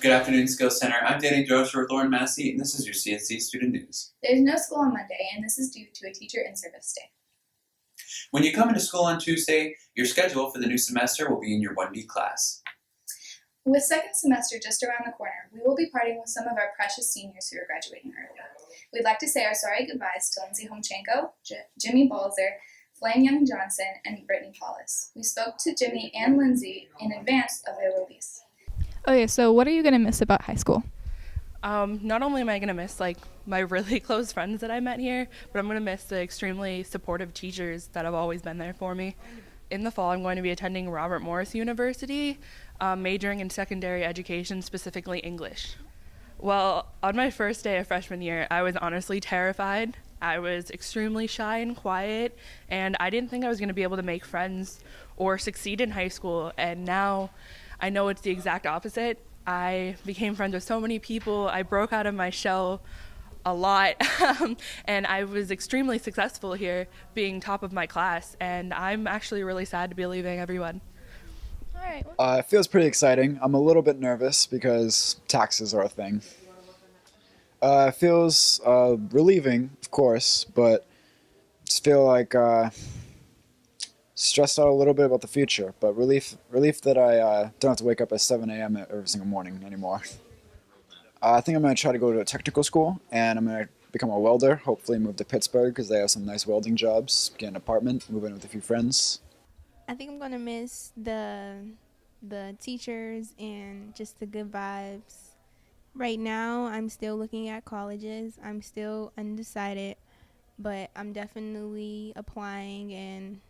Good afternoon, Skills Center. I'm Danny Joshua with Lauren Massey, and this is your CSE Student News. There's no school on Monday, and this is due to a teacher in-service day. When you come into school on Tuesday, your schedule for the new semester will be in your 1B class. With second semester just around the corner, we will be parting with some of our precious seniors who are graduating early. We'd like to say our sorry goodbyes to Lindsay Homchenko, Jimmy Balzer, Flame Young Johnson, and Brittany Paulus. We spoke to Jimmy and Lindsay in advance of their release. Okay, so what are you going to miss about high school? Not only am I going to miss my really close friends that I met here, but I'm going to miss the extremely supportive teachers that have always been there for me. In the fall, I'm going to be attending Robert Morris University, majoring in secondary education, specifically English. Well, on my first day of freshman year, I was honestly terrified. I was extremely shy and quiet, and I didn't think I was going to be able to make friends or succeed in high school, and now I know it's the exact opposite. I became friends with so many people. I broke out of my shell a lot, and I was extremely successful here, being top of my class, and I'm actually really sad to be leaving everyone. All right. It feels pretty exciting. I'm a little bit nervous because taxes are a thing. It feels relieving, of course, but just feel like stressed out a little bit about the future, but relief that I don't have to wake up at 7 a.m. every single morning anymore. I think I'm going to try to go to a technical school, and I'm going to become a welder, hopefully move to Pittsburgh because they have some nice welding jobs, get an apartment, move in with a few friends. I think I'm going to miss the teachers and just the good vibes. Right now, I'm still looking at colleges. I'm still undecided, but I'm definitely applying, and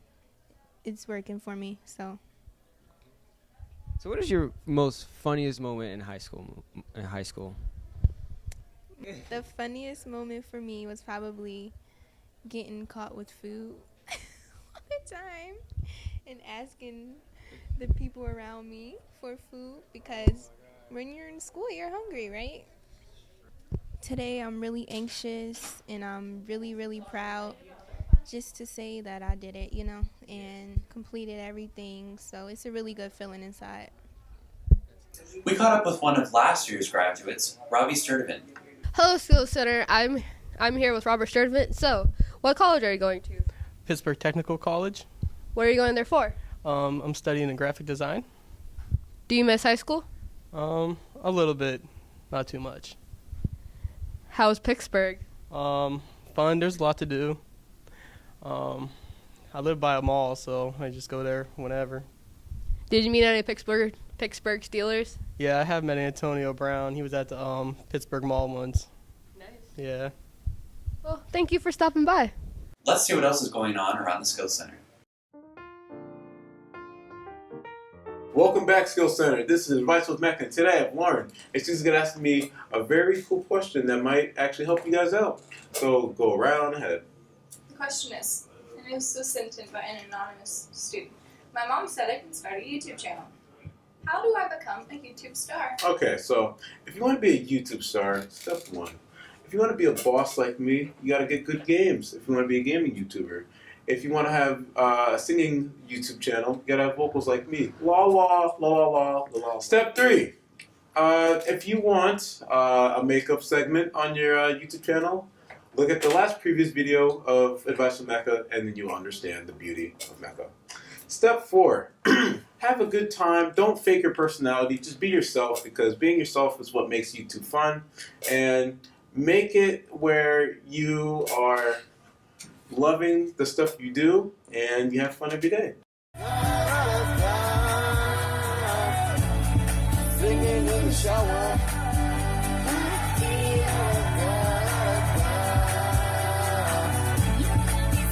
it's working for me. So what is your most funniest moment in high school? The funniest moment for me was probably getting caught with food all the time and asking the people around me for food, because when you're in school, you're hungry, right? Today, I'm really anxious, and I'm really, really proud just to say that I did it, and completed everything. So it's a really good feeling inside. We caught up with one of last year's graduates, Robbie Sturdivant. Hello, Skills Center. I'm here with Robert Sturdivant. So, what college are you going to? Pittsburgh Technical College. What are you going there for? I'm studying in graphic design. Do you miss high school? A little bit, not too much. How's Pittsburgh? Fun. There's a lot to do. I live by a mall, so I just go there whenever. Did you meet any Pittsburgh Steelers? Yeah, I have met Antonio Brown. He was at the Pittsburgh Mall once. Nice. Yeah. Well, thank you for stopping by. Let's see what else is going on around the Skills Center. Welcome back, Skills Center. This is Advice with Mecca, and today I have Lauren, and she's going to ask me a very cool question that might actually help you guys out. So go around ahead. The question is, and this was sent in by an anonymous student. My mom said I can start a YouTube channel. How do I become a YouTube star? Okay, so if you want to be a YouTube star, step one. If you want to be a boss like me, you got to get good games. If you want to be a gaming YouTuber. If you want to have a singing YouTube channel, you got to have vocals like me. La la, la la la, la la. Step three. If you want a makeup segment on your YouTube channel, look at the last previous video of Advice with Mecca, and then you'll understand the beauty of Mecca. Step four, have a good time. Don't fake your personality. Just be yourself, because being yourself is what makes YouTube fun. And make it where you are loving the stuff you do and you have fun every day. Singing in the shower.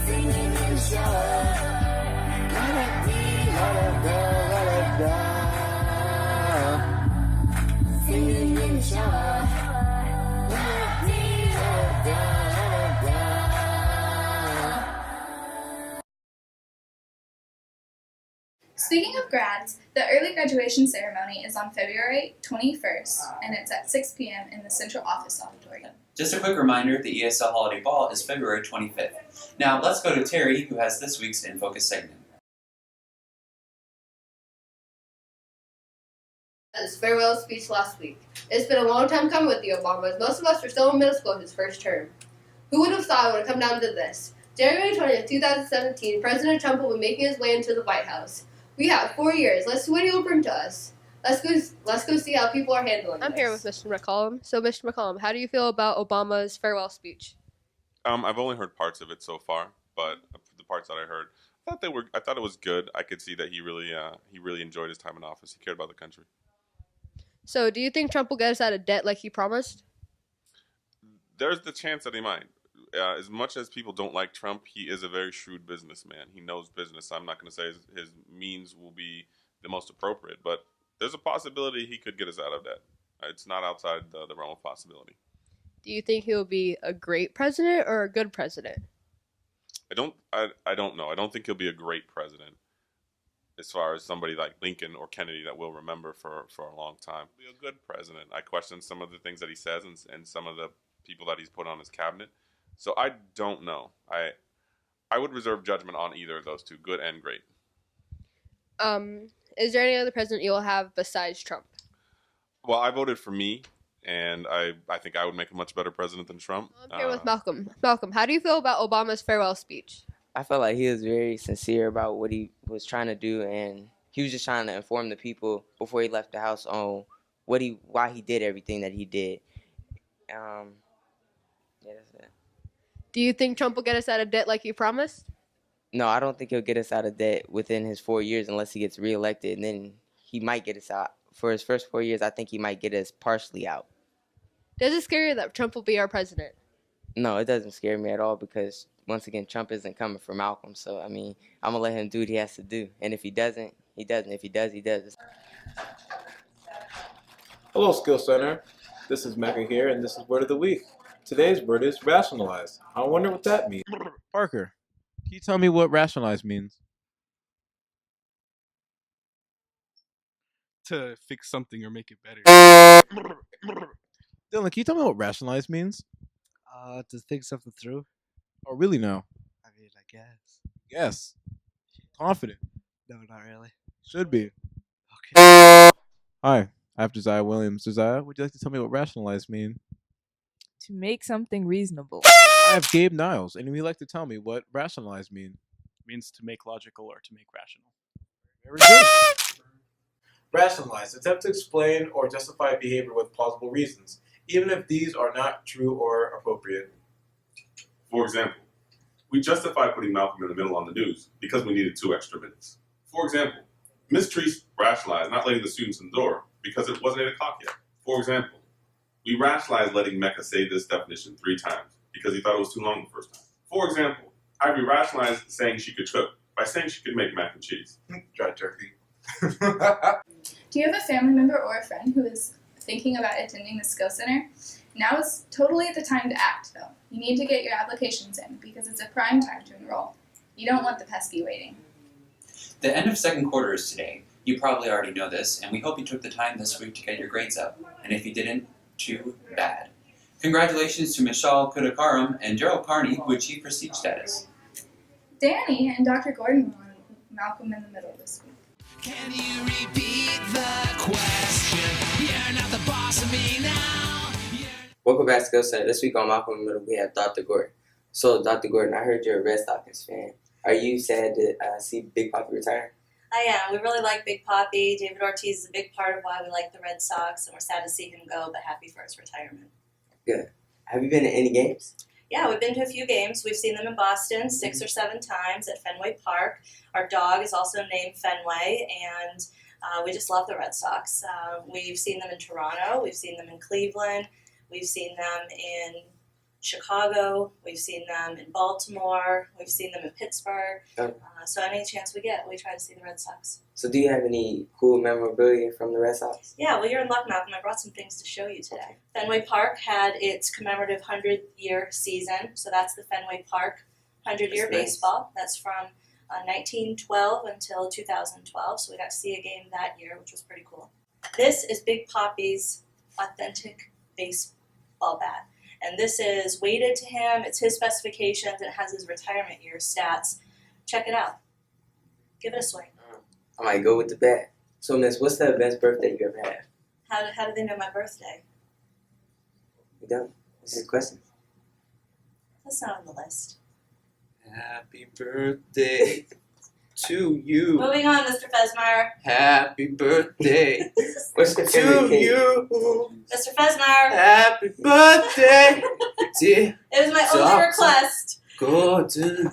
Singing in the shower. Singing in the shower. Speaking of grads, the early graduation ceremony is on February 21st, and it's at 6 p.m. in the Central Office Auditorium. Just a quick reminder, the ESL Holiday Ball is February 25th. Now let's go to Terry, who has this week's In Focus segment. his farewell speech last week. It's been a long time coming with the Obamas. Most of us were still in middle school his first term. Who would have thought it would have come down to this? January 20th, 2017, President Trump will be making his way into the White House. We have 4 years. Let's see what he will bring to us. Let's go see how people are handling I'm this. here with Mr. McCollum. So, Mr. McCollum, how do you feel about Obama's farewell speech? I've only heard parts of it so far, but the parts that I heard, I thought it was good. I could see that he really enjoyed his time in office. He cared about the country. So, do you think Trump will get us out of debt like he promised? There's the chance that he might. As much as people don't like Trump, he is a very shrewd businessman. He knows business. I'm not going to say his means will be the most appropriate, but there's a possibility he could get us out of debt. It's not outside the realm of possibility. Do you think he'll be a great president or a good president? I don't know. I don't think he'll be a great president as far as somebody like Lincoln or Kennedy that we'll remember for a long time. He'll be a good president. I question some of the things that he says and some of the people that he's put on his cabinet. So I don't know. I would reserve judgment on either of those two, good and great. Is there any other president you'll have besides Trump? Well, I voted for me, and I think I would make a much better president than Trump. I'm here with Malcolm. Malcolm, how do you feel about Obama's farewell speech? I felt like he was very sincere about what he was trying to do, and he was just trying to inform the people before he left the house on why he did everything that he did. Yeah, that's it. Do you think Trump will get us out of debt like he promised? No, I don't think he'll get us out of debt within his 4 years unless he gets reelected, and then he might get us out. For his first 4 years, I think he might get us partially out. Does it scare you that Trump will be our president? No, it doesn't scare me at all because, once again, Trump isn't coming for Malcolm. So, I mean, I'm going to let him do what he has to do. And if he doesn't, he doesn't. If he does, he does. Hello, Skill Center. This is Mecca here, and this is Word of the Week. Today's word is rationalize. I wonder what that means. Parker, can you tell me what rationalize means? To fix something or make it better. Dylan, can you tell me what rationalize means? To think something through. Oh, really? No. I mean, I guess. Yes. Confident. No, not really. Should be. Okay. Hi, I have Josiah Williams. Josiah, would you like to tell me what rationalize mean? To make something reasonable. I have Gabe Niles, and he'd like to tell me what rationalize mean. Means to make logical or to make rational. Very good. Rationalize. Attempt to explain or justify behavior with plausible reasons, even if these are not true or appropriate. For example, we justify putting Malcolm in the middle on the news because we needed 2 extra minutes. For example, Ms. Treese rationalized not letting the students in the door because it wasn't 8 o'clock yet. For example, we rationalized letting Mecca say this definition 3 times because he thought it was too long the first time. For example, Ivy rationalized saying she could cook by saying she could make mac and cheese. Dry turkey. Do you have a family member or a friend who is thinking about attending the Skill Center? Now is totally the time to act, though. You need to get your applications in because it's a prime time to enroll. You don't want the pesky waiting. The end of second quarter is today. You probably already know this, and we hope you took the time this week to get your grades up. And if you didn't, too bad. Congratulations to Michelle Kudakaram and Gerald Carney, who achieved prestige status. Danny and Dr. Gordon won Malcolm in the Middle this week. Can you repeat the question? You're not the boss of me now. Welcome back to Skill Center. This week on Malcolm in the Middle, we have Dr. Gordon. So, Dr. Gordon, I heard you're a Red Sox fan. Are you sad to see Big Papi retire? I am. We really like Big Papi. David Ortiz is a big part of why we like the Red Sox, and we're sad to see him go, but happy for his retirement. Good. Have you been to any games? Yeah, we've been to a few games. We've seen them in Boston 6 or 7 times at Fenway Park. Our dog is also named Fenway, and we just love the Red Sox. We've seen them in Toronto. We've seen them in Cleveland. We've seen them in Chicago. We've seen them in Baltimore. We've seen them in Pittsburgh. So any chance we get, we try to see the Red Sox. So do you have any cool memorabilia from the Red Sox? Yeah, well, you're in luck, Malcolm. I brought some things to show you today. Fenway Park had its commemorative 100-year season. So that's the Fenway Park 100-year baseball. That's from 1912 until 2012. So we got to see a game that year, which was pretty cool. This is Big Papi's authentic baseball bat. And this is weighted to him. It's his specifications. And it has his retirement year stats. Check it out. Give it a swing. I might go with the bat. So, Miss, what's the best birthday you ever had? How do they know my birthday? You don't. This is a question. That's not on the list. Happy birthday to you. Moving on, Mr. Fesmeyer. Happy birthday What's the to favorite cake? you. Mr. Fesmeyer. Happy birthday, dear It was my only request. Gordon.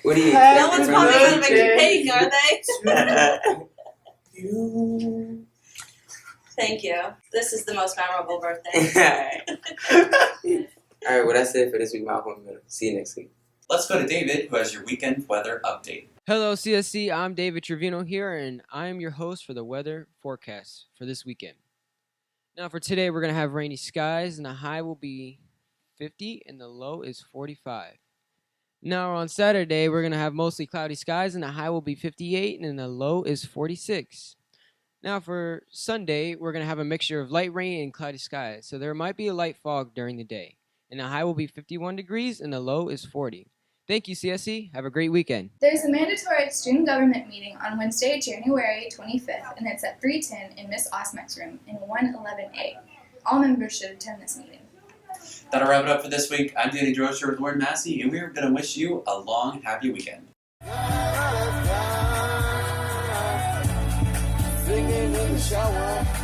What do you? No one's probably going to make a cake, are they? You. Thank you. This is the most memorable birthday. All right, well, that's it for this week, Malcolm. See you next week. Let's go to David, who has your weekend weather update. Hello, CSE. I'm David Trevino here, and I am your host for the weather forecast for this weekend. Now, for today, we're going to have rainy skies, and the high will be 50, and the low is 45. Now, on Saturday, we're going to have mostly cloudy skies, and the high will be 58, and the low is 46. Now, for Sunday, we're going to have a mixture of light rain and cloudy skies, so there might be a light fog during the day, and the high will be 51 degrees, and the low is 40. Thank you, CSE. Have a great weekend. There's a mandatory student government meeting on Wednesday, January 25th, and it's at 310 in Miss Osmeck's room in 111A. All members should attend this meeting. That'll wrap it up for this week. I'm Danny Droscher with Warren Massey, and we're going to wish you a long, happy weekend. Singing in the shower.